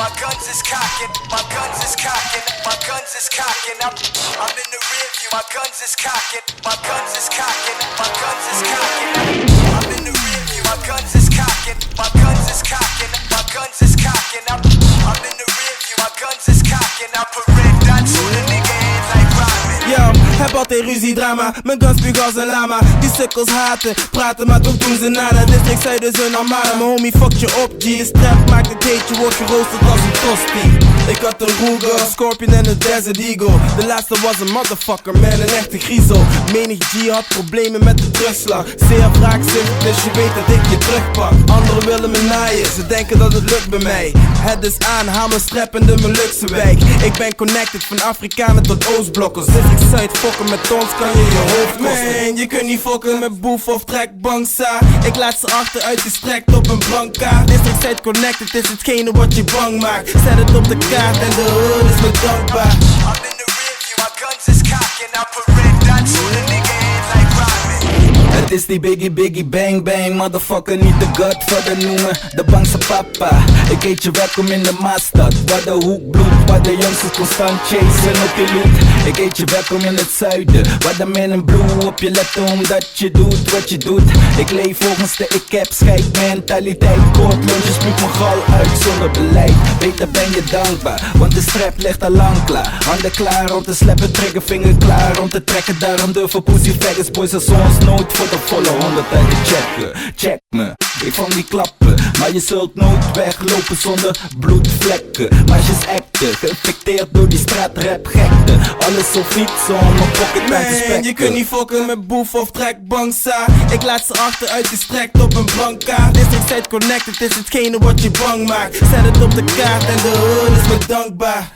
my guns is cocking, my guns is cocking, my guns is cocking. I'm in the rear view, my guns is cocking, my guns is cocking, my guns is cocking. I'm in the rear view, my guns is cocking, my guns is cocking, my guns is cocking. I'm in the rear view, my guns is cocking. I put red dots on the nigga head like Rodman. Yo, heb altijd ruzie, drama. Mijn guns spuug als een lama. Die sukkels haten, praten maar toch doen ze nada. District Zuid is een armada. Mijn homie fuck je op, G. Je strap maakt het heet, je wordt geroosterd als een tosti. Ik had een Ruger, Scorpion en een Desert Eagle. De laatste was een motherfucker, man, een echte griezel. Menig G had problemen met de terugslag. Zeer wraakzucht, dus je weet dat ik je terugpak. Anderen willen me naaien, ze denken dat het lukt bij mij. Het is aan, haal mijn strap in de Molukse wijk. Ik ben connected van Afrikanen tot Oostblokkers. District Zuid, fokken met ons kan je je hoofd kosten. Man, je kunt niet fokken met boef of trekbanksa. Ik laat ze achter uit gestrekt op een blanka. District Zuid connected is hetgene wat je bang maakt. Zet het op de kaart en de hood is me dankbaar. I'm in the rear view, my guns is cocking. I put red dots on the nigga head like Rodman. Het is die biggie bang bang, motherfucker, niet de Godfather noemen, de bangse papa. Ik heet je welkom in de Maastad, waar de hoek bloedt, waar de youngsters constant chasen op je loot. Ik heet je welkom in het zuiden, waar de men in blue op je letten omdat je doet wat je doet. Ik leef volgens de ik heb scheidmentaliteit, koortlontjes spuugt me gal uit zonder beleid. Beter ben je dankbaar, want de strap ligt al lang klaar. Handen klaar om te slappen, triggervinger klaar om te trekken. Daarom durven pussy faggots boys als ons nooit voor de volle 100 uit de checken. Check me, ik vang die klappen, maar je zult nooit weglopen zonder bloedvlekken. Meisjes acten, geïnfecteerd door die straatrap gekte. Alles zo fietsen om mijn pocket aan te spekken. Man, je kunt niet fokken met boef of trekbanksa. Ik laat ze achter uit gestrekt op een blanka. District Zuid connected is hetgene wat je bang maakt. Zet het op de kaart en de hood is me dankbaar.